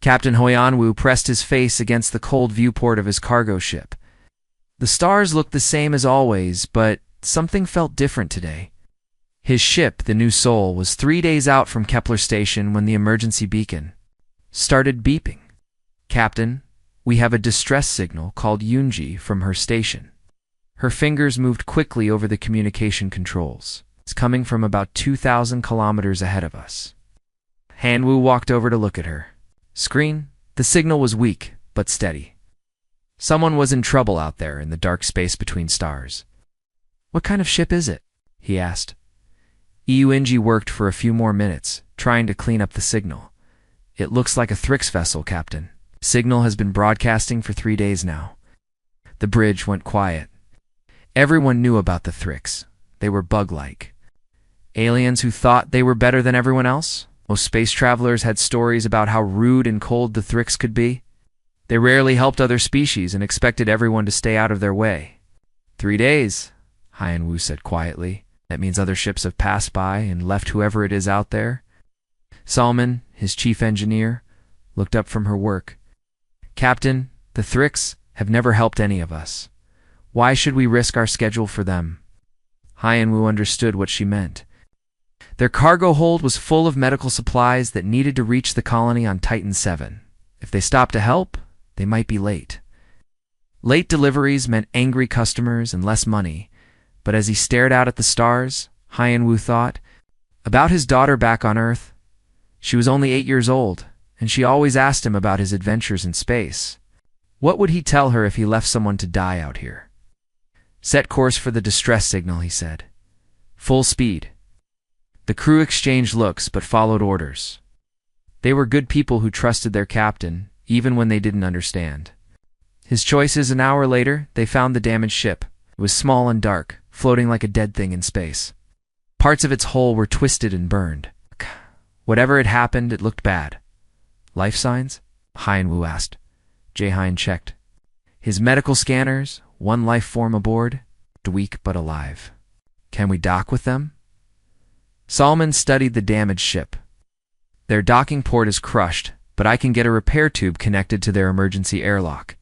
Captain Hoyanwu pressed his face against the cold viewport of his cargo ship. The stars looked the same as always, but something felt different today. His ship, the New Sol, was 3 days out from Kepler Station when the emergency beacon started beeping. "Captain, we have a distress signal called Yunji from her station." Her fingers moved quickly over the communication controls. "It's coming from about 2,000 kilometers ahead of us." Hanwu walked over to look at her screen. The signal was weak, but steady. Someone was in trouble out there in the dark space between stars. "What kind of ship is it?" he asked. Yunji worked for a few more minutes, trying to clean up the signal. "It looks like a Thrix vessel, Captain. Signal has been broadcasting for 3 days now." The bridge went quiet. Everyone knew about the Thrix. They were bug-like. Aliens who thought they were better than everyone else? Most space travelers had stories about how rude and cold the Thrix could be. They rarely helped other species and expected everyone to stay out of their way. 3 days, Hyan-Wu said quietly. "That means other ships have passed by and left whoever it is out there." Salman, his chief engineer, looked up from her work. "Captain, the Thrix have never helped any of us. Why should we risk our schedule for them?" Hyan-Wu understood what she meant. Their cargo hold was full of medical supplies that needed to reach the colony on Titan 7. If they stopped to help, they might be late. Late deliveries meant angry customers and less money, but as he stared out at the stars, Hyan-Wu thought about his daughter back on Earth. She was only 8 years old, and she always asked him about his adventures in space. What would he tell her if he left someone to die out here? "Set course for the distress signal," he said. "Full speed." The crew exchanged looks but followed orders. They were good people who trusted their captain, even when they didn't understand. His choices. An hour later, they found the damaged ship. It was small and dark, floating like a dead thing in space. Parts of its hull were twisted and burned. Whatever had happened, it looked bad. "Life signs?" Hyan-Wu asked. Jae-Hein checked. His medical scanners, one life form aboard, weak but alive. "Can we dock with them?" Salman studied the damaged ship. "Their docking port is crushed, but I can get a repair tube connected to their emergency airlock.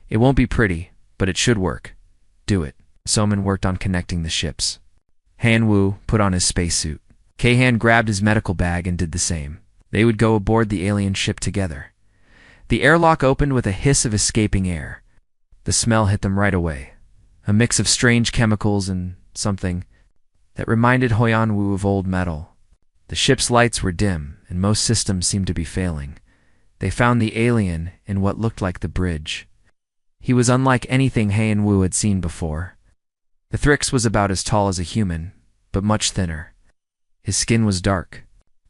It won't be pretty, but it should work." "Do it." Salman worked on connecting the ships. Han-Wu put on his spacesuit. Kahan grabbed his medical bag and did the same. They would go aboard the alien ship together. The airlock opened with a hiss of escaping air. The smell hit them right away. A mix of strange chemicals and something that reminded Hoyan-Wu of old metal. The ship's lights were dim, and most systems seemed to be failing. They found the alien in what looked like the bridge. He was unlike anything Hoyan-Wu had seen before. The Thrix was about as tall as a human, but much thinner. His skin was dark,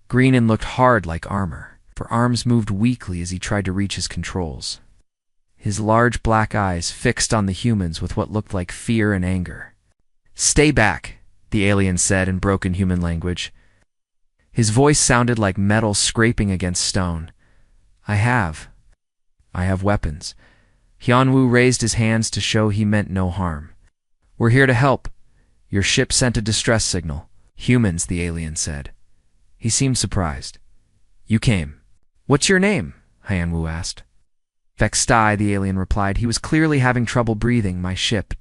green, and looked hard like armor. Her arms moved weakly as he tried to reach his controls. His large black eyes fixed on the humans with what looked like fear and anger. "Stay back," the alien said in broken human language. His voice sounded like metal scraping against stone. I have weapons." Hyun-Woo raised his hands to show he meant no harm. "We're here to help. Your ship sent a distress signal." "Humans," the alien said. He seemed surprised. "You came." "What's your name?" Hyun-Woo asked. "Vextai," the alien replied. He was clearly having trouble breathing. "My ship, ...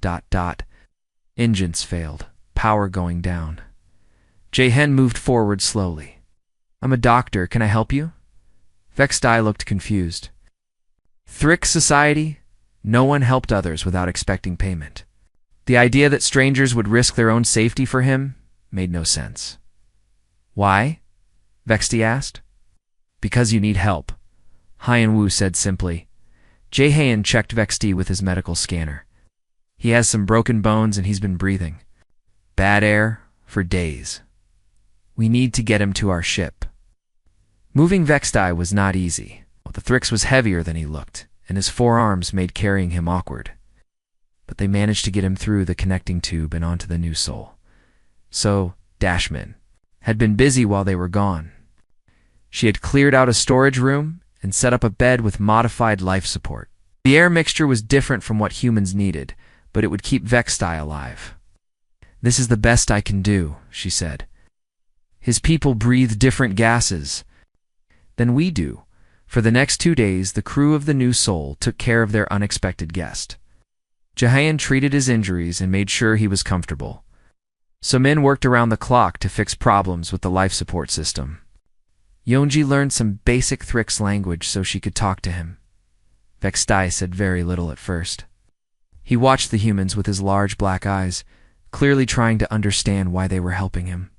Engines failed. Power going down." Jae-Hen moved forward slowly. "I'm a doctor. Can I help you?" Vextai looked confused. Thrix society? No one helped others without expecting payment. The idea that strangers would risk their own safety for him made no sense. "Why?" Vextai asked. "Because you need help," Hyun-Woo said simply. Jae-Hen checked Vextai with his medical scanner. "He has some broken bones and he's been breathing bad air for days. We need to get him to our ship." Moving Vextai was not easy. The Thrix was heavier than he looked, and his forearms made carrying him awkward. But they managed to get him through the connecting tube and onto the New Sol. So, Dashman had been busy while they were gone. She had cleared out a storage room and set up a bed with modified life support. The air mixture was different from what humans needed, but it would keep Vextai alive. "This is the best I can do," she said. "His people breathe different gases than we do, For the next 2 days, the crew of the New Soul took care of their unexpected guest. Jahan treated his injuries and made sure he was comfortable. Sumin worked around the clock to fix problems with the life support system. Yonji learned some basic Thrix language so she could talk to him. Vextai said very little at first. He watched the humans with his large black eyes, clearly trying to understand why they were helping him.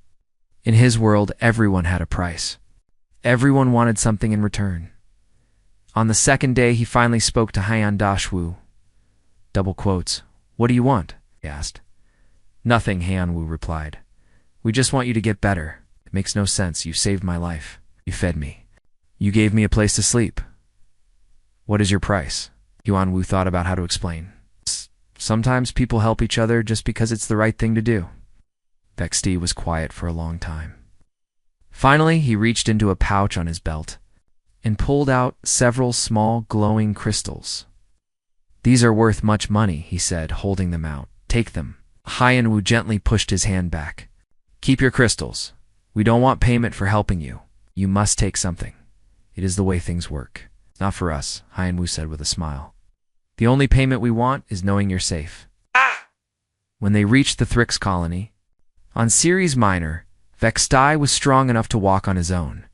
In his world, everyone had a price. Everyone wanted something in return. On the second day, he finally spoke to Haiyan Dashwu. Double quotes. "What do you want?" he asked. "Nothing," Haiyan replied. "We just want you to get better. It makes no sense. You saved my life. You fed me. You gave me a place to sleep. What is your price?" Yuan thought about how to explain. "Sometimes people help each other just because it's the right thing to do." Vexti was quiet for a long time. Finally, he reached into a pouch on his belt and pulled out several small glowing crystals. "These are worth much money," he said, holding them out. "Take them." Haiyan gently pushed his hand back. "Keep your crystals. We don't want payment for helping you. You must take something. It is the way things work." "Not for us," Haiyan said with a smile. "The only payment we want is knowing you're safe." When they reached the Thrix colony, on Ceres Minor, Vextai was strong enough to walk on his own.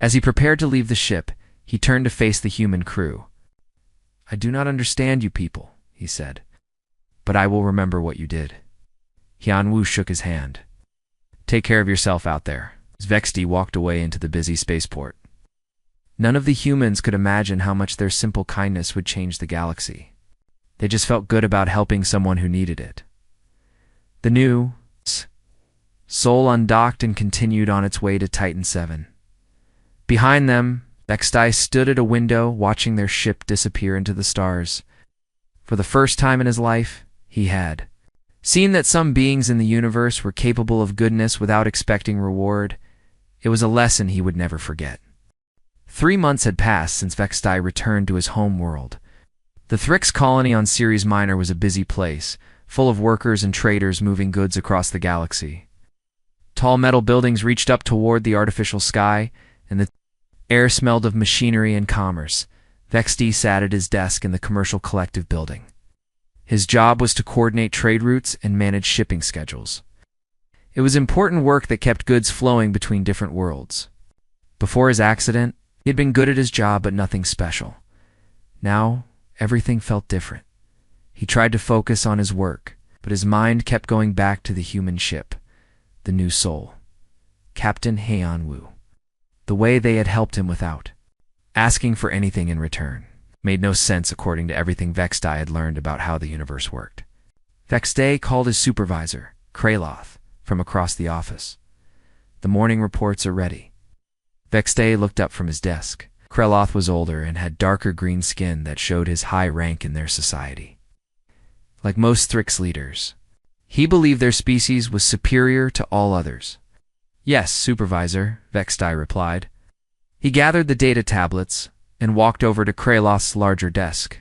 As he prepared to leave the ship, he turned to face the human crew. "I do not understand you people," he said, "but I will remember what you did." Haiyan shook his hand. "Take care of yourself out there." Vexti walked away into the busy spaceport. None of the humans could imagine how much their simple kindness would change the galaxy. They just felt good about helping someone who needed it. The New Soul undocked and continued on its way to Titan 7. Behind them, Vextai stood at a window watching their ship disappear into the stars. For the first time in his life, he had seen that some beings in the universe were capable of goodness without expecting reward. It was a lesson he would never forget. 3 months had passed since Vextai returned to his home world. The Thrix colony on Ceres Minor was a busy place, full of workers and traders moving goods across the galaxy. Tall metal buildings reached up toward the artificial sky, and the air smelled of machinery and commerce. Vexti sat at his desk in the commercial collective building. His job was to coordinate trade routes and manage shipping schedules. It was important work that kept goods flowing between different worlds. Before his accident, he had been good at his job, but nothing special. Now, everything felt different. He tried to focus on his work, but his mind kept going back to the human ship, the New Soul, Captain Haiyan. The way they had helped him without asking for anything in return made no sense according to everything Vextai had learned about how the universe worked. Vextai called his supervisor, Kraloth, from across the office. "The morning reports are ready." Vextai looked up from his desk. Kraloth was older and had darker green skin that showed his high rank in their society. Like most Thrix leaders, he believed their species was superior to all others. "Yes, supervisor," Vextai replied. He gathered the data tablets and walked over to Kraloth's larger desk.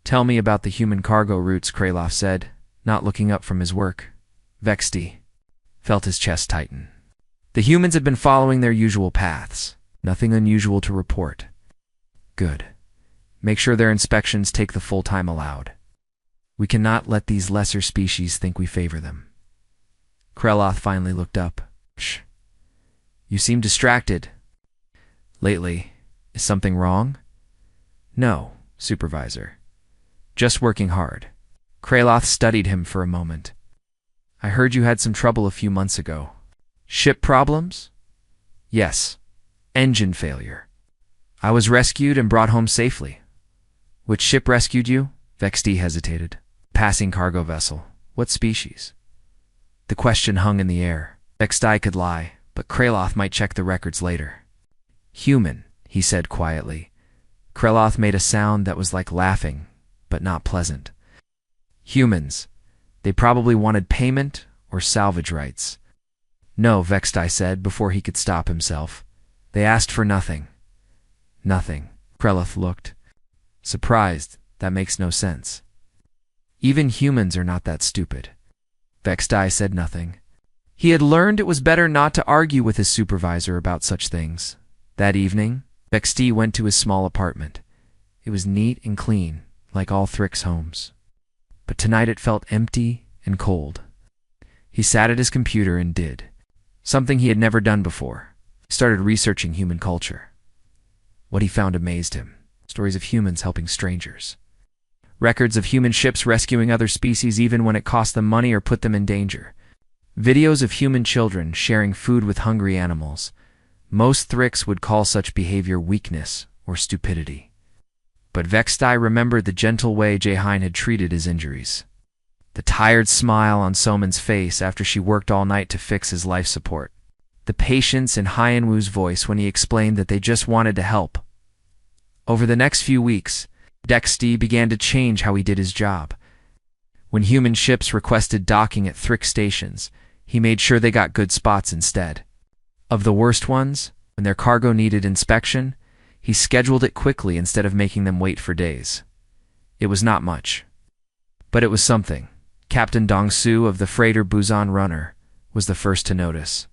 "Tell me about the human cargo routes," Kraloth said, not looking up from his work. Vexti felt his chest tighten. The humans had been following their usual paths. Nothing unusual to report. Good. Make sure their inspections take the full time allowed. We cannot let these lesser species think we favor them. Kraloth finally looked up. "Shh. You seem distracted. Lately, is something wrong?" "No, supervisor. Just working hard." Kraloth studied him for a moment. "I heard you had some trouble a few months ago." "Ship problems?" "Yes. Engine failure. I was rescued and brought home safely." "Which ship rescued you?" Vexti hesitated. "Passing cargo vessel. What species?" The question hung in the air. Vexti could lie, but Kraloth might check the records later. "Human," he said quietly. Kraloth made a sound that was like laughing, but not pleasant. "Humans. They probably wanted payment or salvage rights." "No," Vexti said before he could stop himself. "They asked for nothing." "Nothing." Kraloth looked surprised. "That makes no sense." "Even humans are not that stupid." Vexti said nothing. He had learned it was better not to argue with his supervisor about such things. That evening, Vexti went to his small apartment. It was neat and clean, like all Thrick's homes. But tonight it felt empty and cold. He sat at his computer and did something he had never done before. He started researching human culture. What he found amazed him. Stories of humans helping strangers. Records of human ships rescuing other species even when it cost them money or put them in danger. Videos of human children sharing food with hungry animals. Most Thricks would call such behavior weakness or stupidity. But Vexti remembered the gentle way Jaehyun had treated his injuries. The tired smile on Soman's face after she worked all night to fix his life support. The patience in Hyunwoo's voice when he explained that they just wanted to help. Over the next few weeks, Vexti began to change how he did his job. When human ships requested docking at Thrick stations, he made sure they got good spots instead. Of the worst ones, when their cargo needed inspection, he scheduled it quickly instead of making them wait for days. It was not much, but it was something. Captain Dong-soo of the freighter Busan Runner was the first to notice.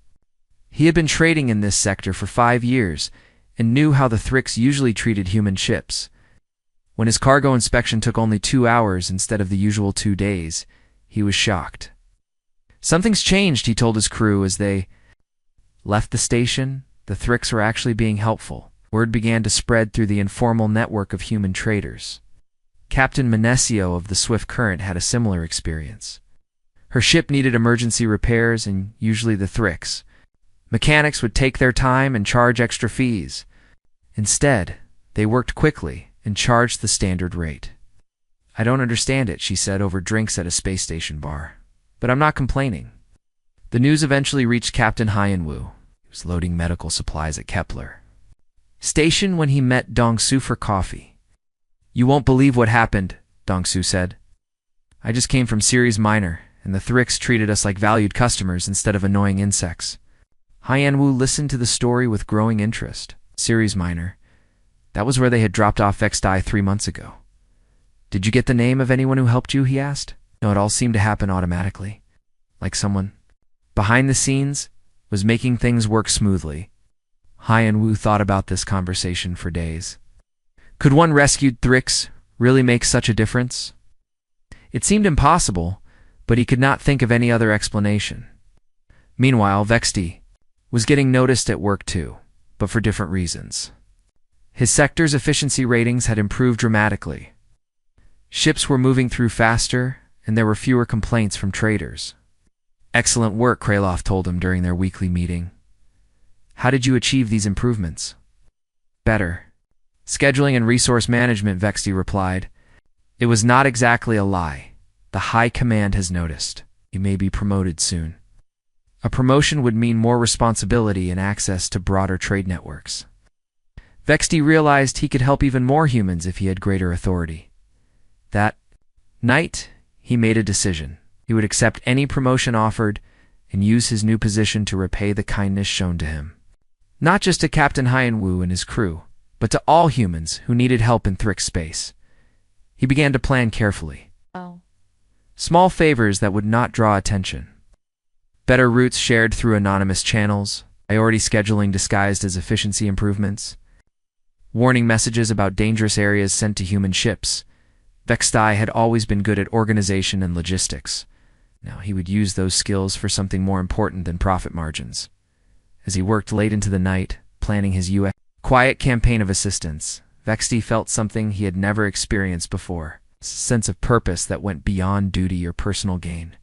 He had been trading in this sector for 5 years and knew how the Thricks usually treated human ships. When his cargo inspection took only 2 hours instead of the usual 2 days, he was shocked. Something's changed, he told his crew as they left the station. The Thricks were actually being helpful. Word began to spread through the informal network of human traders. Captain Manesio of the Swift Current had a similar experience. Her ship needed emergency repairs, and usually the Thricks. Mechanics would take their time and charge extra fees. Instead, they worked quickly and charged the standard rate. "I don't understand it," she said over drinks at a space station bar. "But I'm not complaining." The news eventually reached Captain Hyunwoo. He was loading medical supplies at Kepler Station when he met Dong-soo for coffee. "You won't believe what happened," Dong-soo said. "I just came from Ceres Minor, and the Thricks treated us like valued customers instead of annoying insects." Hyunwoo listened to the story with growing interest. Ceres Minor. That was where they had dropped off Vexti 3 months ago. "Did you get the name of anyone who helped you?" he asked. No, it all seemed to happen automatically. Like someone behind the scenes was making things work smoothly. Hyunwoo thought about this conversation for days. Could one rescued Thricks really make such a difference? It seemed impossible, but he could not think of any other explanation. Meanwhile, Vexti was getting noticed at work too, but for different reasons. His sector's efficiency ratings had improved dramatically. Ships were moving through faster, and there were fewer complaints from traders. "Excellent work," Kraloff told him during their weekly meeting. "How did you achieve these improvements?" "Better scheduling and resource management," Vexti replied. "It was not exactly a lie. The high command has noticed. You may be promoted soon." A promotion would mean more responsibility and access to broader trade networks. Vexti realized he could help even more humans if he had greater authority. That night, he made a decision. He would accept any promotion offered and use his new position to repay the kindness shown to him. Not just to Captain Hyunwoo and his crew, but to all humans who needed help in Thrick space. He began to plan carefully. Small favors that would not draw attention. Better routes shared through anonymous channels, priority scheduling disguised as efficiency improvements, warning messages about dangerous areas sent to human ships. Vexti had always been good at organization and logistics. Now he would use those skills for something more important than profit margins. As he worked late into the night, planning his quiet campaign of assistance, Vexti felt something he had never experienced before, a sense of purpose that went beyond duty or personal gain.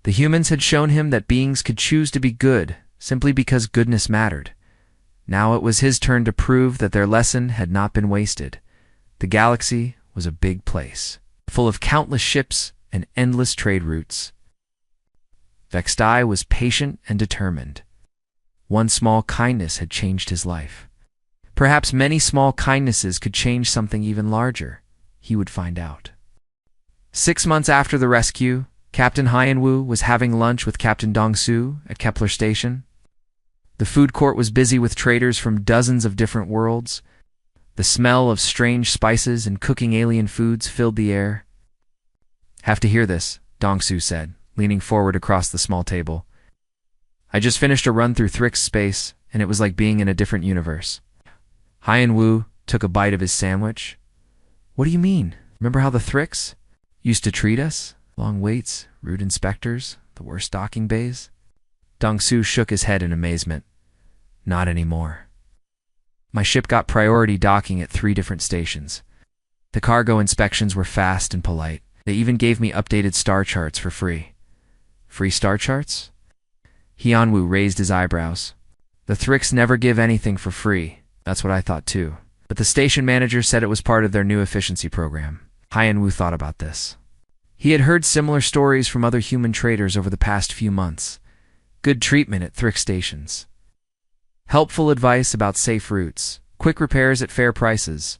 The humans had shown him that beings could choose to be good simply because goodness mattered. Now it was his turn to prove that their lesson had not been wasted. The galaxy was a big place, full of countless ships and endless trade routes. Vexti was patient and determined. One small kindness had changed his life. Perhaps many small kindnesses could change something even larger. He would find out. 6 months after the rescue, Captain Hyunwoo was having lunch with Captain Dong-soo at Kepler Station. The food court was busy with traders from dozens of different worlds. The smell of strange spices and cooking alien foods filled the air. "Have to hear this," Dong-soo said, leaning forward across the small table. "I just finished a run through Thrick's space, and it was like being in a different universe." Hyan Wu took a bite of his sandwich. What do you mean? Remember how the Thrix used to treat us? Long waits, rude inspectors, the worst docking bays? Dong-su shook his head in amazement. Not anymore. My ship got priority docking at 3 different stations. The cargo inspections were fast and polite. They even gave me updated star charts for free. Free star charts? Hyan Wu raised his eyebrows. The Thrix never give anything for free. That's what I thought too. But the station manager said it was part of their new efficiency program. Hyan Wu thought about this. He had heard similar stories from other human traders over the past few months. Good treatment at Thrix stations. Helpful advice about safe routes. Quick repairs at fair prices.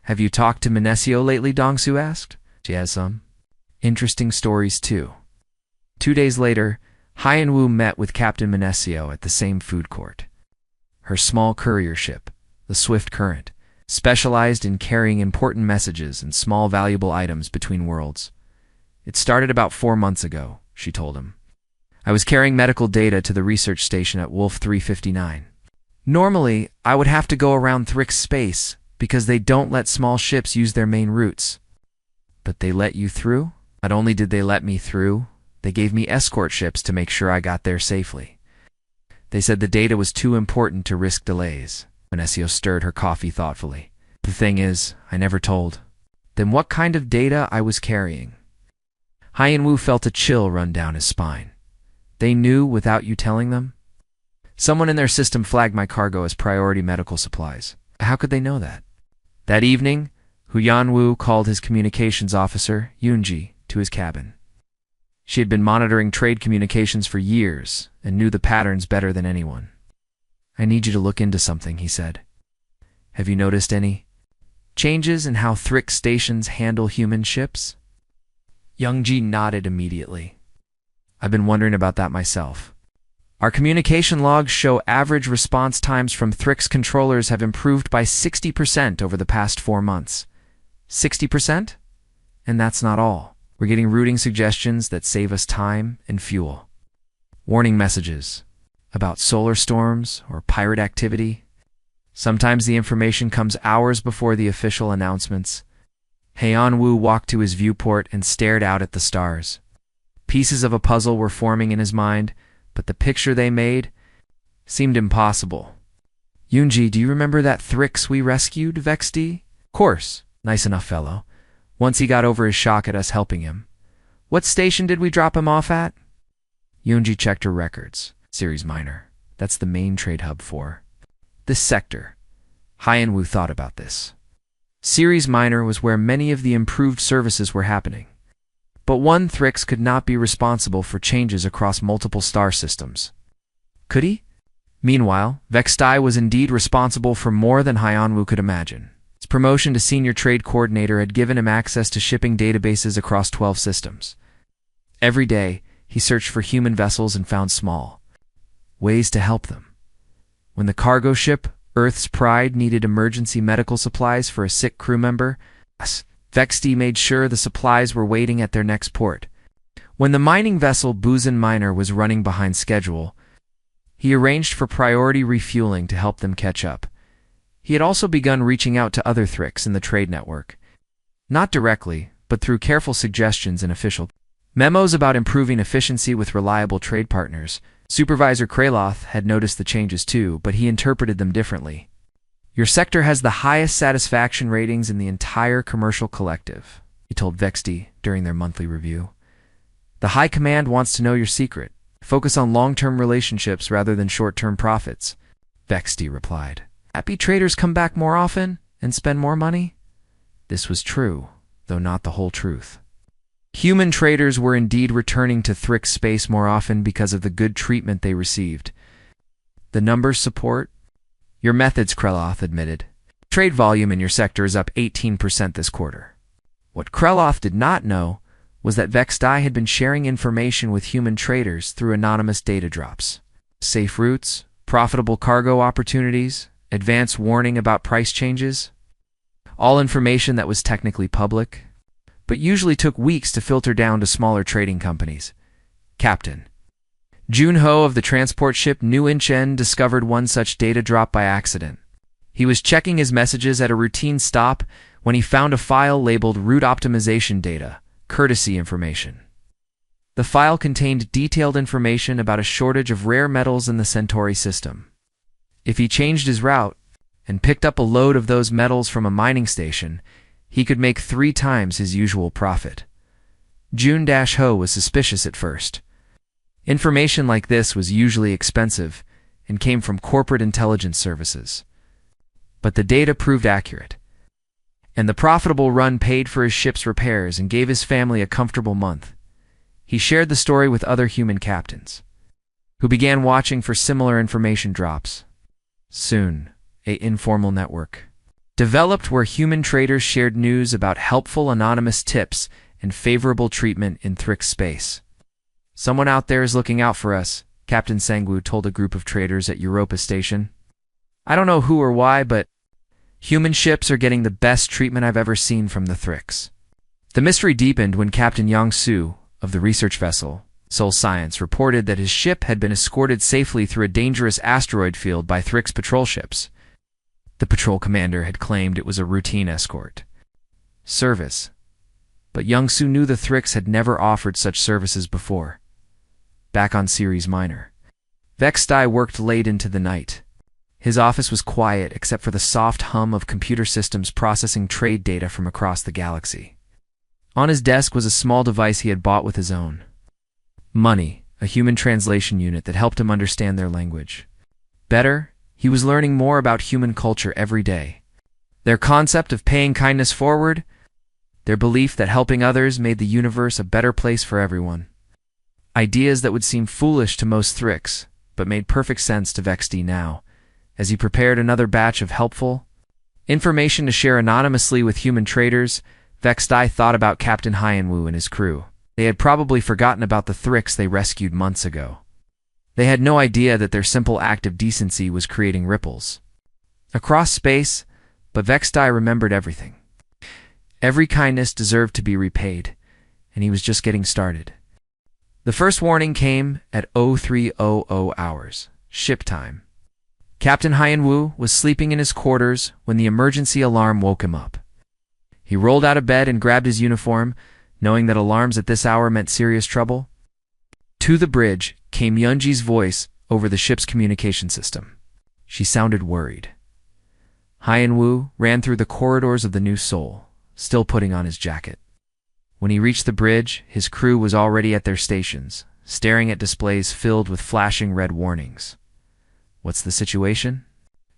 Have you talked to Minesio lately? Dong-su asked. She has some interesting stories too. 2 days later, Hyan Wu met with Captain Minesio at the same food court. Her small courier ship, the Swift Current, specialized in carrying important messages and small valuable items between worlds. It started about 4 months ago, she told him. I was carrying medical data to the research station at Wolf 359. Normally, I would have to go around Thrix space because they don't let small ships use their main routes. But they let you through? Not only did they let me through, they gave me escort ships to make sure I got there safely. They said the data was too important to risk delays. Minesio stirred her coffee thoughtfully. The thing is, I never told them what kind of data I was carrying. Hyan Wu felt a chill run down his spine. They knew without you telling them? Someone in their system flagged my cargo as priority medical supplies. How could they know that? That evening, Hyan Wu called his communications officer, Yoonji, to his cabin. She had been monitoring trade communications for years and knew the patterns better than anyone. I need you to look into something, he said. Have you noticed any changes in how Thrix stations handle human ships? Yoonji nodded immediately. I've been wondering about that myself. Our communication logs show average response times from Thrix controllers have improved by 60% over the past 4 months. 60%? And that's not all. We're getting routing suggestions that save us time and fuel. Warning messages about solar storms or pirate activity. Sometimes the information comes hours before the official announcements. Hyan Wu walked to his viewport and stared out at the stars. Pieces of a puzzle were forming in his mind, but the picture they made seemed impossible. Yoonji, do you remember that Thrix we rescued, Vexti? Course. Nice enough fellow. Once he got over his shock at us helping him. What station did we drop him off at? Yoonji checked her records. Ceres Minor. That's the main trade hub for this sector. Hyan Wu thought about this. Ceres Minor was where many of the improved services were happening. But one Thrix could not be responsible for changes across multiple star systems. Could he? Meanwhile, Vexti was indeed responsible for more than Hyan Wu could imagine. His promotion to senior trade coordinator had given him access to shipping databases across 12 systems. Every day, he searched for human vessels and found small ways to help them. When the cargo ship, Earth's Pride, needed emergency medical supplies for a sick crew member, Vexti made sure the supplies were waiting at their next port. When the mining vessel Busan Minor was running behind schedule, he arranged for priority refueling to help them catch up. He had also begun reaching out to other Thrix in the trade network. Not directly, but through careful suggestions and official memos about improving efficiency with reliable trade partners. Supervisor Kraloth had noticed the changes too, but he interpreted them differently. Your sector has the highest satisfaction ratings in the entire commercial collective, he told Vexti during their monthly review. The High Command wants to know your secret. Focus on long-term relationships rather than short-term profits, Vexti replied. Happy traders come back more often and spend more money? This was true, though not the whole truth. Human traders were indeed returning to Thrix space more often because of the good treatment they received. The numbers support your methods, Kraloth admitted. Trade volume in your sector is up 18% this quarter. What Kraloth did not know was that Vexti had been sharing information with human traders through anonymous data drops. Safe routes, profitable cargo opportunities, advance warning about price changes. All information that was technically public, but usually took weeks to filter down to smaller trading companies. Captain Junho of the transport ship New Inchen discovered one such data drop by accident. He was checking his messages at a routine stop when he found a file labeled Route Optimization Data, Courtesy Information. The file contained detailed information about a shortage of rare metals in the Centauri system. If he changed his route and picked up a load of those metals from a mining station, he could make 3 times his usual profit. Jun-Ho was suspicious at first. Information like this was usually expensive and came from corporate intelligence services. But the data proved accurate, and the profitable run paid for his ship's repairs and gave his family a comfortable month. He shared the story with other human captains, who began watching for similar information drops. Soon, an informal network developed where human traders shared news about helpful anonymous tips and favorable treatment in Thrick's space. "Someone out there is looking out for us," Captain Sangwu told a group of traders at Europa Station. "I don't know who or why, but human ships are getting the best treatment I've ever seen from the Thricks." The mystery deepened when Captain Yang Su of the research vessel Seoul Science reported that his ship had been escorted safely through a dangerous asteroid field by Thrick's patrol ships. The patrol commander had claimed it was a routine escort service, but Yang Su knew the Thricks had never offered such services before. Back on Ceres Minor, Vextai worked late into the night. His office was quiet except for the soft hum of computer systems processing trade data from across the galaxy. On his desk was a small device he had bought with his own money, a human translation unit that helped him understand their language better. He was learning more about human culture every day. Their concept of paying kindness forward, their belief that helping others made the universe a better place for everyone. Ideas that would seem foolish to most Thricks, but made perfect sense to Vextai now, as he prepared another batch of helpful information to share anonymously with human traders. Vextai thought about Captain Hyanwu and his crew. They had probably forgotten about the Thricks they rescued months ago. They had no idea that their simple act of decency was creating ripples across space, but Vextai remembered everything. Every kindness deserved to be repaid, and he was just getting started. The first warning came at 0300 hours, ship time. Captain Hyanwu was sleeping in his quarters when the emergency alarm woke him up. He rolled out of bed and grabbed his uniform, knowing that alarms at this hour meant serious trouble. To the bridge came Yunji's voice over the ship's communication system. She sounded worried. Hyanwu ran through the corridors of the new Seoul, still putting on his jacket. When he reached the bridge, his crew was already at their stations, staring at displays filled with flashing red warnings. "What's the situation?"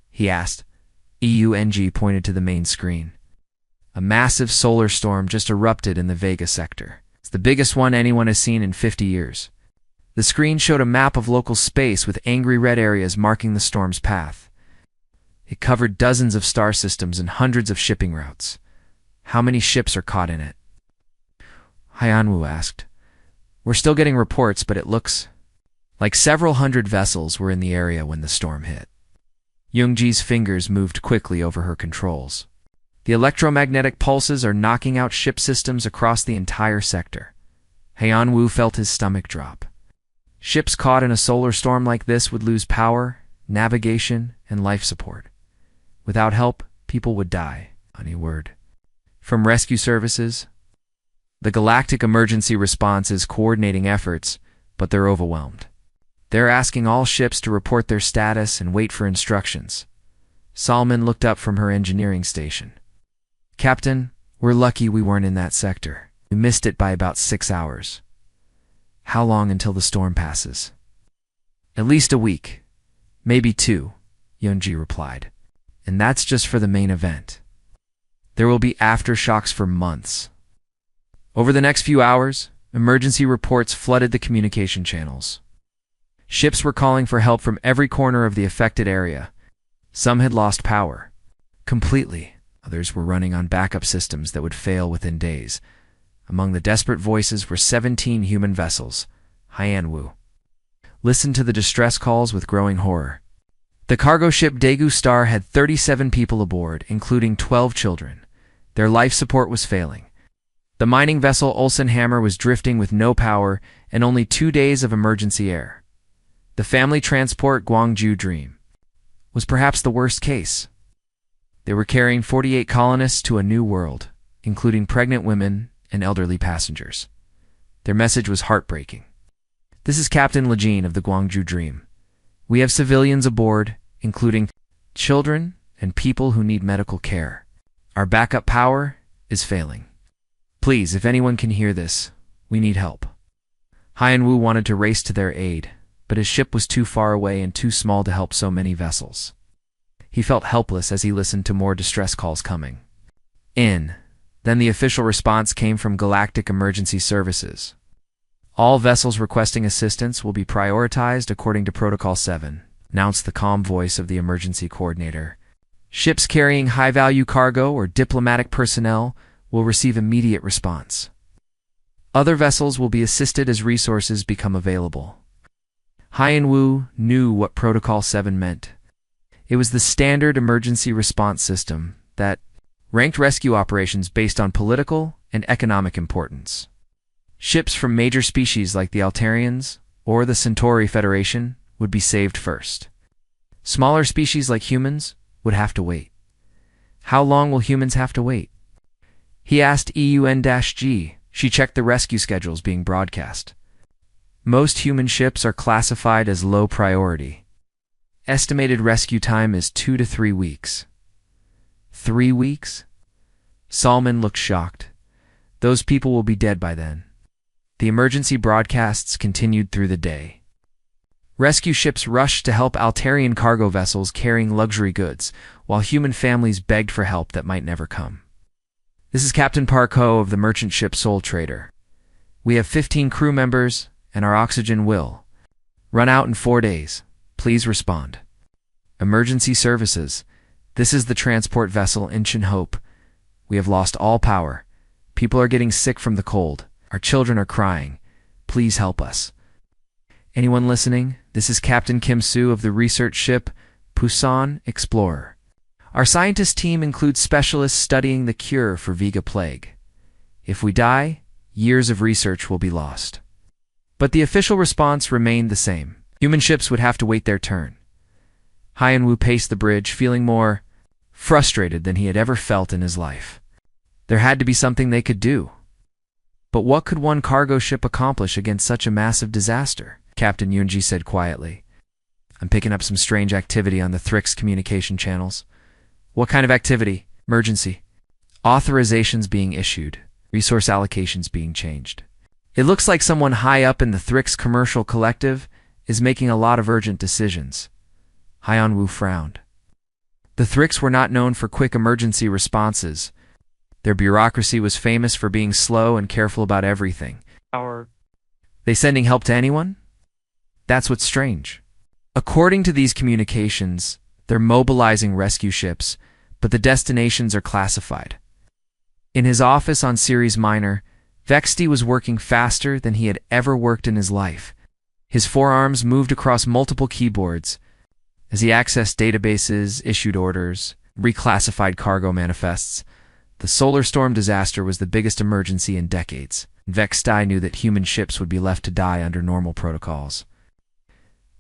he asked. EUNG pointed to the main screen. A massive solar storm just erupted in the Vega sector. It's the biggest one anyone has seen in 50 years. The screen showed a map of local space with angry red areas marking the storm's path. It covered dozens of star systems and hundreds of shipping routes. "How many ships are caught in it?" Hyanwu asked. "We're still getting reports, but it looks like several hundred vessels were in the area when the storm hit." Youngji's fingers moved quickly over her controls. "The electromagnetic pulses are knocking out ship systems across the entire sector." Hyanwu felt his stomach drop. Ships caught in a solar storm like this would lose power, navigation, and life support. Without help, people would die. Any word from rescue services? The Galactic emergency response is coordinating efforts, but they're overwhelmed. They're asking all ships to report their status and wait for instructions. Salman looked up from her engineering station. "Captain, we're lucky we weren't in that sector. We missed it by about 6 hours." "How long until the storm passes?" "At least a week, maybe 2, Yunji replied. "And that's just for the main event. There will be aftershocks for months." Over the next few hours, emergency reports flooded the communication channels. Ships were calling for help from every corner of the affected area. Some had lost power completely. Others were running on backup systems that would fail within days. Among the desperate voices were 17 human vessels. Hyanwu listened to the distress calls with growing horror. The cargo ship Daegu Star had 37 people aboard, including 12 children. Their life support was failing. The mining vessel Ulsan Hammer was drifting with no power and only 2 days of emergency air. The family transport Gwangju Dream was perhaps the worst case. They were carrying 48 colonists to a new world, including pregnant women and elderly passengers. Their message was heartbreaking. This is Captain Lejean of the Gwangju Dream. We have civilians aboard, including children and people who need medical care. Our backup power is failing. Please, if anyone can hear this, we need help. Hyan-Woo wanted to race to their aid, but his ship was too far away and too small to help so many vessels. He felt helpless as he listened to more distress calls coming. Then the official response came from Galactic Emergency Services. All vessels requesting assistance will be prioritized according to Protocol 7, announced the calm voice of the emergency coordinator. Ships carrying high-value cargo or diplomatic personnel will receive immediate response. Other vessels will be assisted as resources become available. Hyan-Woo knew what Protocol 7 meant. It was the standard emergency response system that ranked rescue operations based on political and economic importance. Ships from major species like the Altarians or the Centauri Federation would be saved first. Smaller species like humans would have to wait. How long will humans have to wait? He asked EUN-G. She checked the rescue schedules being broadcast. Most human ships are classified as low priority. Estimated rescue time is 2 to 3 weeks. 3 weeks? Salman looked shocked. Those people will be dead by then. The emergency broadcasts continued through the day. Rescue ships rushed to help Altarian cargo vessels carrying luxury goods, while human families begged for help that might never come. This is Captain Park Ho of the merchant ship Soul Trader. We have 15 crew members, and our oxygen will run out in 4 days. Please respond. Emergency services. This is the transport vessel Incheon Hope. We have lost all power. People are getting sick from the cold. Our children are crying. Please help us. Anyone listening? This is Captain Kim Soo of the research ship Pusan Explorer. Our scientist team includes specialists studying the cure for Vega plague. If we die, years of research will be lost. But the official response remained the same. Human ships would have to wait their turn. Hyan-Woo paced the bridge, feeling more frustrated than he had ever felt in his life. There had to be something they could do. But what could one cargo ship accomplish against such a massive disaster? Captain Yoonji said quietly. I'm picking up some strange activity on the Thrix communication channels. What kind of activity? Emergency. Authorizations being issued. Resource allocations being changed. It looks like someone high up in the Thrix commercial collective is making a lot of urgent decisions. Hyan-Woo frowned. The Thrix were not known for quick emergency responses. Their bureaucracy was famous for being slow and careful about everything. They sending help to anyone? That's what's strange. According to these communications, they're mobilizing rescue ships, but the destinations are classified. In his office on Ceres Minor, Vexty was working faster than he had ever worked in his life. His forearms moved across multiple keyboards as he accessed databases, issued orders, reclassified cargo manifests. The solar storm disaster was the biggest emergency in decades. Vexty knew that human ships would be left to die under normal protocols.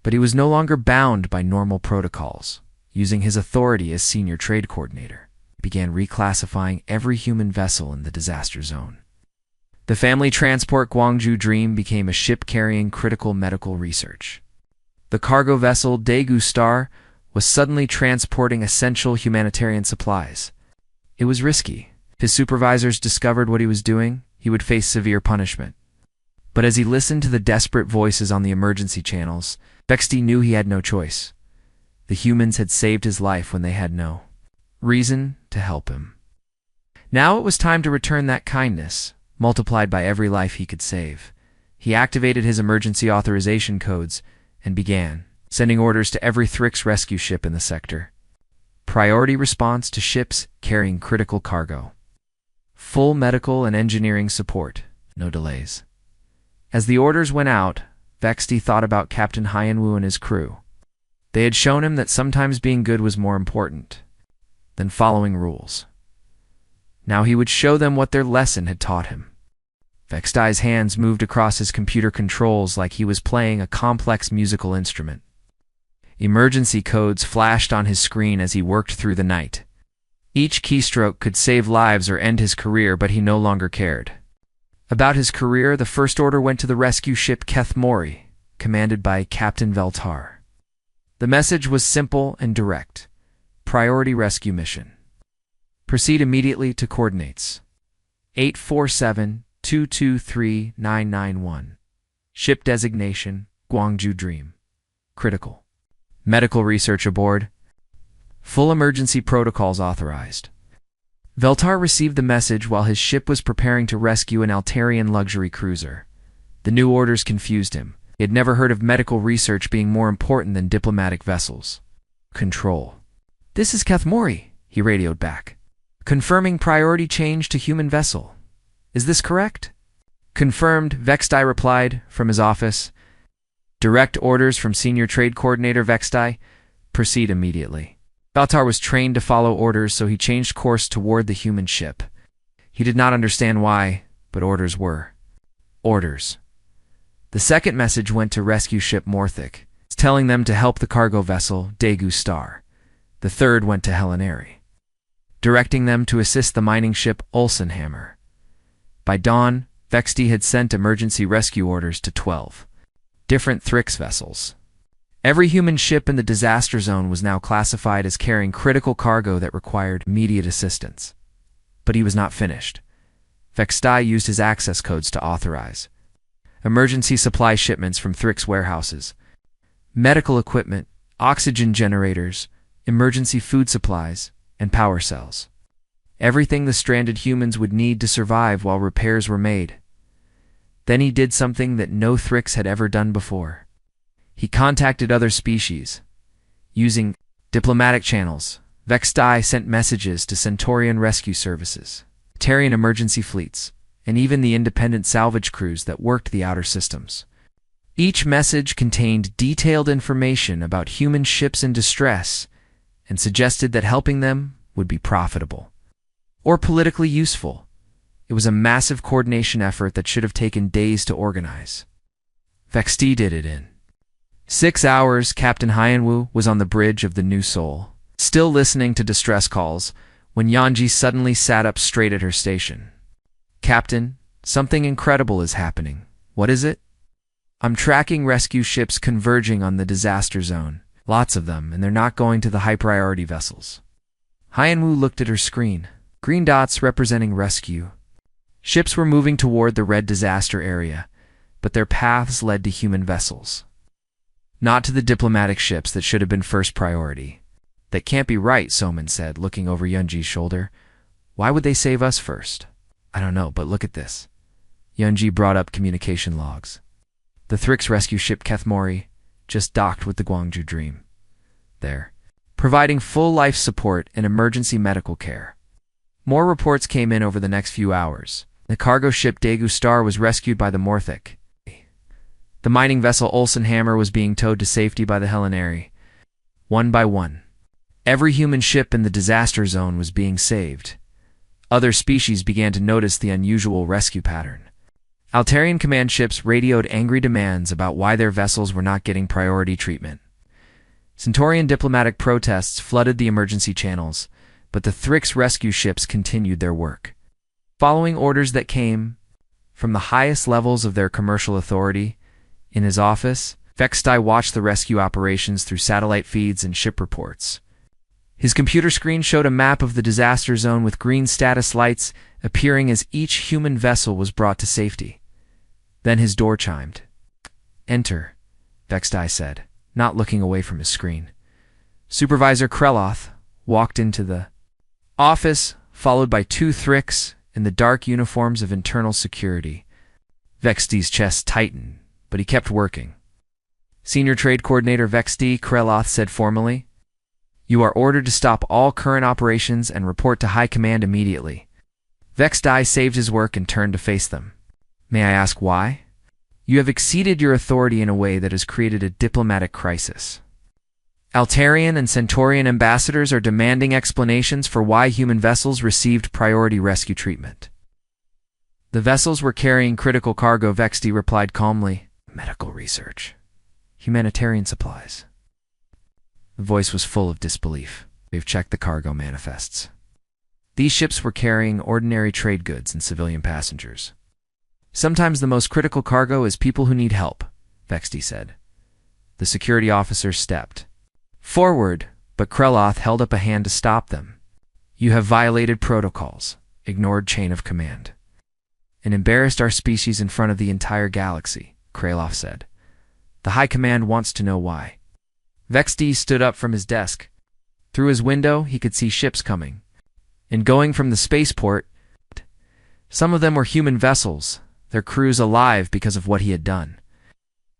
But he was no longer bound by normal protocols. Using his authority as senior trade coordinator, he began reclassifying every human vessel in the disaster zone. The family transport Gwangju Dream became a ship carrying critical medical research. The cargo vessel Daegu Star was suddenly transporting essential humanitarian supplies. It was risky. If his supervisors discovered what he was doing, he would face severe punishment. But as he listened to the desperate voices on the emergency channels, Vexty knew he had no choice. The humans had saved his life when they had no reason to help him. Now it was time to return that kindness, multiplied by every life he could save. He activated his emergency authorization codes and began sending orders to every Thrix rescue ship in the sector. Priority response to ships carrying critical cargo. Full medical and engineering support. No delays. As the orders went out, Vexty thought about Captain Hyan-Woo and his crew. They had shown him that sometimes being good was more important than following rules. Now he would show them what their lesson had taught him. Vexty's hands moved across his computer controls like he was playing a complex musical instrument. Emergency codes flashed on his screen as he worked through the night. Each keystroke could save lives or end his career, but he no longer cared. About his career, the first order went to the rescue ship Kethmori, commanded by Captain Veltar. The message was simple and direct. Priority rescue mission. Proceed immediately to coordinates. 847-223-991. Ship designation, Gwangju Dream. Critical. Medical research aboard. Full emergency protocols authorized. Veltar received the message while his ship was preparing to rescue an Altarian luxury cruiser. The new orders confused him. He had never heard of medical research being more important than diplomatic vessels. Control. "This is Kethmori," he radioed back. "Confirming priority change to human vessel. Is this correct?" "Confirmed," Vextai replied from his office. "Direct orders from Senior Trade Coordinator Vextai. Proceed immediately." Veltar was trained to follow orders, so he changed course toward the human ship. He did not understand why, but orders were orders. The second message went to rescue ship Morthic, telling them to help the cargo vessel Daegu Star. The third went to Helenary, directing them to assist the mining ship Ulsenhammer. By dawn, Vexti had sent emergency rescue orders to 12 different Thrix vessels. Every human ship in the disaster zone was now classified as carrying critical cargo that required immediate assistance. But he was not finished. Vextai used his access codes to authorize emergency supply shipments from Thrix warehouses, medical equipment, oxygen generators, emergency food supplies, and power cells. Everything the stranded humans would need to survive while repairs were made. Then he did something that no Thrix had ever done before. He contacted other species. Using diplomatic channels, Vextai sent messages to Centaurian rescue services, Tarian emergency fleets, and even the independent salvage crews that worked the outer systems. Each message contained detailed information about human ships in distress and suggested that helping them would be profitable or politically useful. It was a massive coordination effort that should have taken days to organize. Vexti did it in 6 hours. Captain Hyanwu was on the bridge of the New Soul, still listening to distress calls, when Yanji suddenly sat up straight at her station. "Captain, something incredible is happening. What is it?" "I'm tracking rescue ships converging on the disaster zone. Lots of them, and they're not going to the high-priority vessels." Hyanwu looked at her screen. Green dots representing rescue. Ships were moving toward the red disaster area, but their paths led to human vessels. Not to the diplomatic ships that should have been first priority. "That can't be right," Soman said, looking over Yunji's shoulder. "Why would they save us first?" "I don't know, but look at this." Yunji brought up communication logs. The Thrix rescue ship Kethmori just docked with the Gwangju Dream. There, providing full life support and emergency medical care. More reports came in over the next few hours. The cargo ship Daegu Star was rescued by the Morthic. The mining vessel Ulsenhammer was being towed to safety by the Helenary. One by one, every human ship in the disaster zone was being saved. Other species began to notice the unusual rescue pattern. Altarian command ships radioed angry demands about why their vessels were not getting priority treatment. Centaurian diplomatic protests flooded the emergency channels, but the Thrix rescue ships continued their work. Following orders that came from the highest levels of their commercial authority, in his office, Vextai watched the rescue operations through satellite feeds and ship reports. His computer screen showed a map of the disaster zone with green status lights appearing as each human vessel was brought to safety. Then his door chimed. "Enter," Vextai said, not looking away from his screen. Supervisor Kreloth walked into the office, followed by 2 Thrix in the dark uniforms of internal security. Vexti's chest tightened, but he kept working. "Senior Trade Coordinator Vexti," Kreloth said formally. "You are ordered to stop all current operations and report to High Command immediately." Vextai saved his work and turned to face them. "May I ask why?" "You have exceeded your authority in a way that has created a diplomatic crisis. Altarian and Centaurian ambassadors are demanding explanations for why human vessels received priority rescue treatment." "The vessels were carrying critical cargo," Vexti replied calmly. "Medical research. Humanitarian supplies." The voice was full of disbelief. "We've checked the cargo manifests. These ships were carrying ordinary trade goods and civilian passengers. Sometimes the most critical cargo is people who need help, Vexti said. The security officers stepped forward, but Kreloth held up a hand to stop them. You have violated protocols, ignored chain of command, and embarrassed our species in front of the entire galaxy, Kreloth said. The High Command wants to know why. Vexti stood up from his desk. Through his window, he could see ships coming and going from the spaceport. Some of them were human vessels, their crews alive because of what he had done.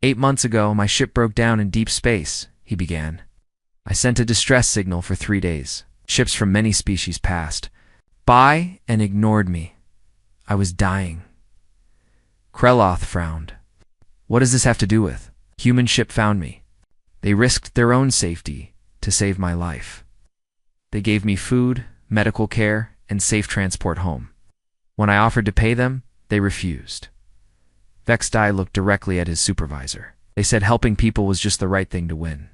8 months ago, my ship broke down in deep space, he began. I sent a distress signal for 3 days. Ships from many species passed by and ignored me. I was dying. Kreloth frowned. What does this have to do with? Human ship found me. They risked their own safety to save my life. They gave me food, medical care, and safe transport home. When I offered to pay them, they refused. Vexti looked directly at his supervisor. They said helping people was just the right thing to win.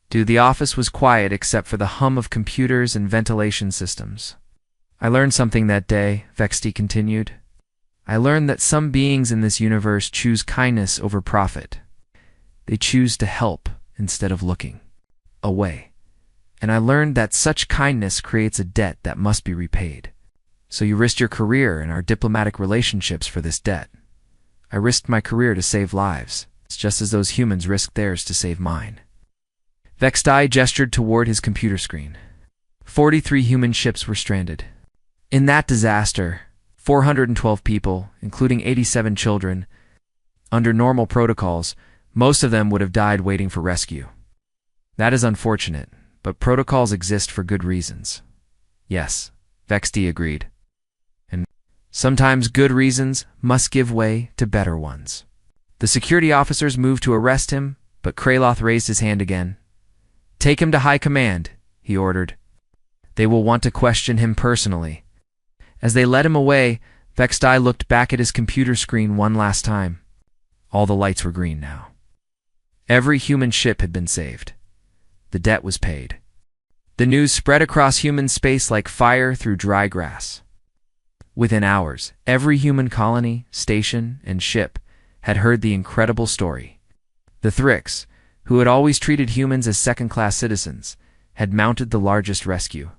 The office was quiet except for the hum of computers and ventilation systems. I learned something that day, Vexti continued. I learned that some beings in this universe choose kindness over profit. They choose to help instead of looking away. And I learned that such kindness creates a debt that must be repaid. So you risked your career and our diplomatic relationships for this debt. I risked my career to save lives. It's just as those humans risked theirs to save mine. Vexti gestured toward his computer screen. 43 human ships were stranded. In that disaster, 412 people, including 87 children, under normal protocols, most of them would have died waiting for rescue. That is unfortunate, but protocols exist for good reasons. Yes, Vexti agreed. And sometimes good reasons must give way to better ones. The security officers moved to arrest him, but Kreloth raised his hand again. Take him to High Command, he ordered. They will want to question him personally. As they led him away, Vexti looked back at his computer screen one last time. All the lights were green now. Every human ship had been saved. The debt was paid. The news spread across human space like fire through dry grass. Within hours, every human colony, station, and ship had heard the incredible story. The Thrix, who had always treated humans as second-class citizens, had mounted the largest rescue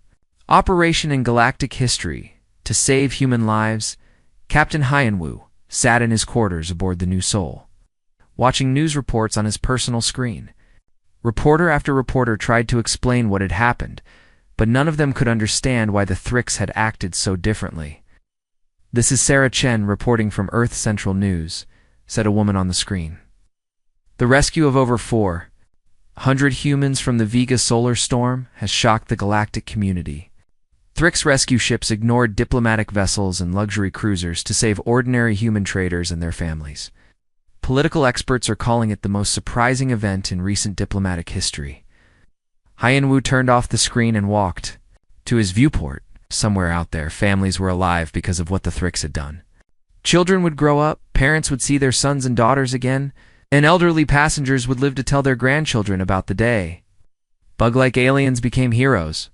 operation in galactic history. To save human lives, Captain Hyanwu sat in his quarters aboard the New Soul, watching news reports on his personal screen. Reporter after reporter tried to explain what had happened, but none of them could understand why the Thrix had acted so differently. This is Sarah Chen reporting from Earth Central News, said a woman on the screen. The rescue of over 400 humans from the Vega solar storm has shocked the galactic community. Thrix rescue ships ignored diplomatic vessels and luxury cruisers to save ordinary human traders and their families. Political experts are calling it the most surprising event in recent diplomatic history. Hyanwu turned off the screen and walked to his viewport. Somewhere out there, families were alive because of what the Thrix had done. Children would grow up, parents would see their sons and daughters again, and elderly passengers would live to tell their grandchildren about the day. Bug-like aliens became heroes.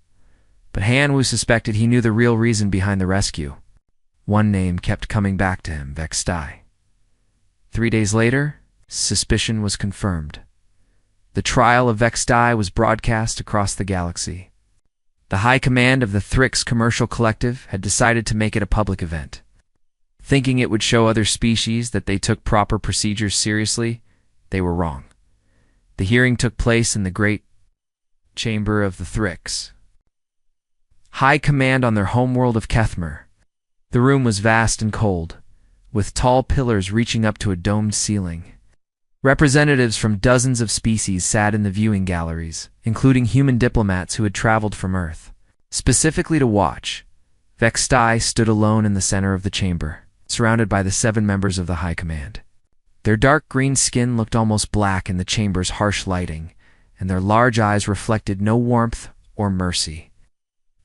But Hyanwu suspected he knew the real reason behind the rescue. One name kept coming back to him, Vexti. 3 days later, suspicion was confirmed. The trial of Vexti was broadcast across the galaxy. The High Command of the Thrix Commercial Collective had decided to make it a public event. Thinking it would show other species that they took proper procedures seriously, they were wrong. The hearing took place in the great chamber of the Thrix High Command on their homeworld of Kethmer. The room was vast and cold, with tall pillars reaching up to a domed ceiling. Representatives from dozens of species sat in the viewing galleries, including human diplomats who had traveled from Earth, specifically to watch. Vexti stood alone in the center of the chamber, surrounded by the 7 members of the High Command. Their dark green skin looked almost black in the chamber's harsh lighting, and their large eyes reflected no warmth or mercy.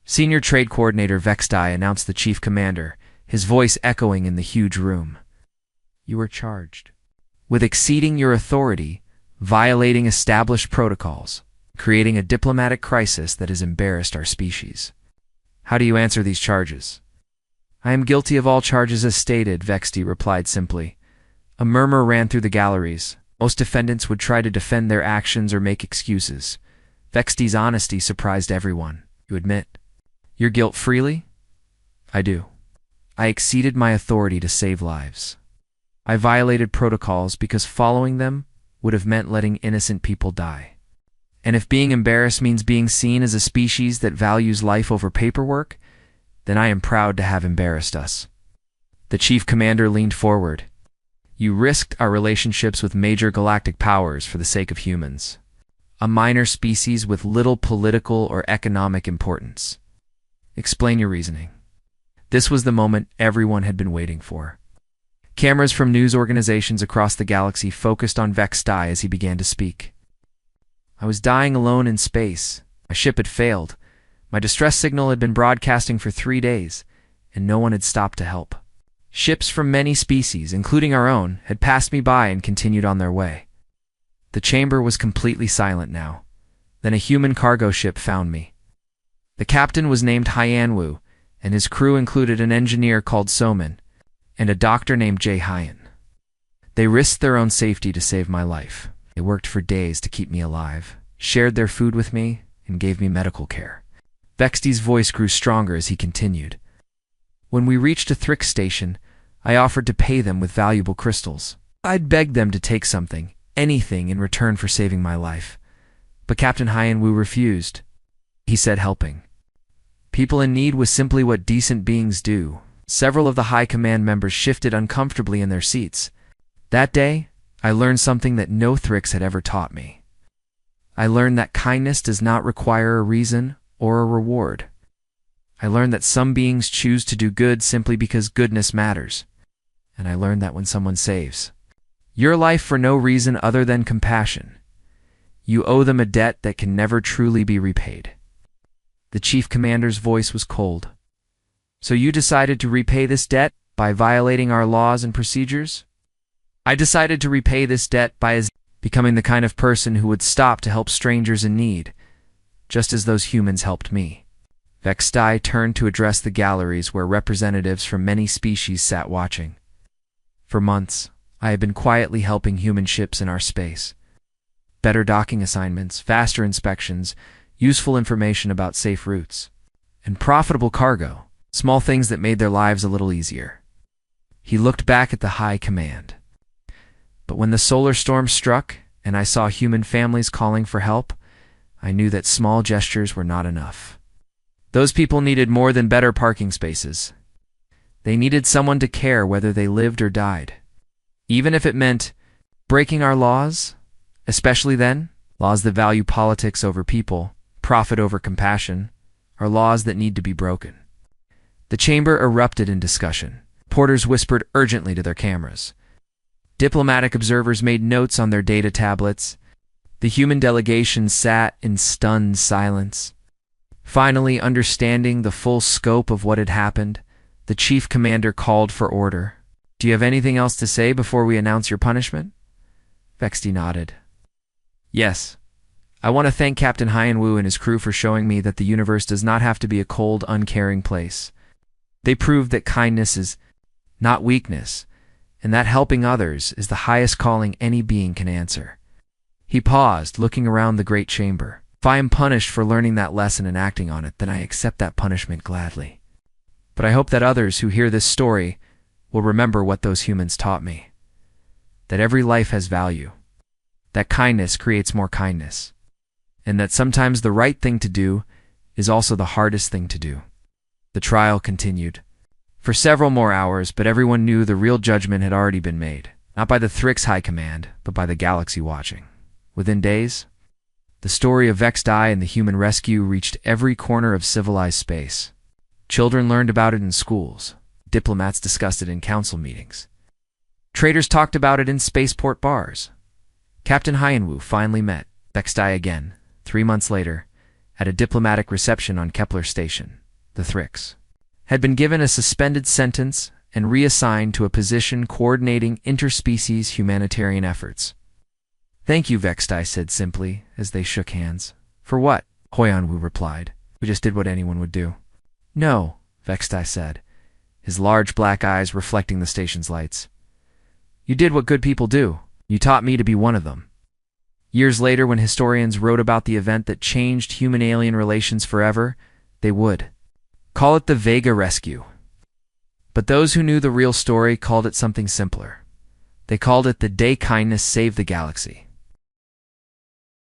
Senior Trade Coordinator Vexti announced the Chief Commander, his voice echoing in the huge room. You are charged with exceeding your authority, violating established protocols, creating a diplomatic crisis that has embarrassed our species. How do you answer these charges? I am guilty of all charges as stated, Vexti replied simply. A murmur ran through the galleries. Most defendants would try to defend their actions or make excuses. Vexti's honesty surprised everyone. You admit your guilt freely? I do. I exceeded my authority to save lives. I violated protocols because following them would have meant letting innocent people die. And if being embarrassed means being seen as a species that values life over paperwork, then I am proud to have embarrassed us. The chief commander leaned forward. You risked our relationships with major galactic powers for the sake of humans, a minor species with little political or economic importance. Explain your reasoning. This was the moment everyone had been waiting for. Cameras from news organizations across the galaxy focused on Vexti as he began to speak. I was dying alone in space. My ship had failed. My distress signal had been broadcasting for 3 days, and no one had stopped to help. Ships from many species, including our own, had passed me by and continued on their way. The chamber was completely silent now. Then a human cargo ship found me. The captain was named Hyanwu, and his crew included an engineer called Soman and a doctor named Jay Hyan. They risked their own safety to save my life. They worked for days to keep me alive, shared their food with me, and gave me medical care. Vexti's voice grew stronger as he continued. When we reached a Thrix station, I offered to pay them with valuable crystals. I'd begged them to take something, anything, in return for saving my life. But Captain Hyanwu refused. He said helping people in need was simply what decent beings do. Several of the High Command members shifted uncomfortably in their seats. That day, I learned something that no Thrix had ever taught me. I learned that kindness does not require a reason or a reward. I learned that some beings choose to do good simply because goodness matters. And I learned that when someone saves your life for no reason other than compassion, you owe them a debt that can never truly be repaid. The chief commander's voice was cold. So you decided to repay this debt by violating our laws and procedures? I decided to repay this debt by becoming the kind of person who would stop to help strangers in need, just as those humans helped me. Vexti turned to address the galleries where representatives from many species sat watching. For months, I had been quietly helping human ships in our space. Better docking assignments, faster inspections, useful information about safe routes, and profitable cargo, small things that made their lives a little easier. He looked back at the High Command. But when the solar storm struck and I saw human families calling for help, I knew that small gestures were not enough. Those people needed more than better parking spaces. They needed someone to care whether they lived or died. Even if it meant breaking our laws, especially then, laws that value politics over people, profit over compassion, are laws that need to be broken. The chamber erupted in discussion. Porters whispered urgently to their cameras. Diplomatic observers made notes on their data tablets. The human delegation sat in stunned silence. Finally, understanding the full scope of what had happened, the chief commander called for order. Do you have anything else to say before we announce your punishment? Vexti nodded. Yes. I want to thank Captain Hyanwu and his crew for showing me that the universe does not have to be a cold, uncaring place. They proved that kindness is not weakness, and that helping others is the highest calling any being can answer. He paused, looking around the great chamber. If I am punished for learning that lesson and acting on it, then I accept that punishment gladly. But I hope that others who hear this story will remember what those humans taught me. That every life has value. That kindness creates more kindness. And that sometimes the right thing to do is also the hardest thing to do. The trial continued for several more hours, but everyone knew the real judgment had already been made, not by the Thrix High Command, but by the galaxy watching. Within days, the story of Vexti and the human rescue reached every corner of civilized space. Children learned about it in schools. Diplomats discussed it in council meetings. Traders talked about it in spaceport bars. Captain Hyanwu finally met Vexti again, 3 months later, at a diplomatic reception on Kepler Station. The Thrix had been given a suspended sentence and reassigned to a position coordinating interspecies humanitarian efforts. Thank you, Vexti said simply as they shook hands. For what? Hyanwu replied. We just did what anyone would do. No, Vextai said, his large black eyes reflecting the station's lights. You did what good people do. You taught me to be one of them. Years later, when historians wrote about the event that changed human-alien relations forever, they would call it the Vega Rescue. But those who knew the real story called it something simpler. They called it the day kindness saved the galaxy.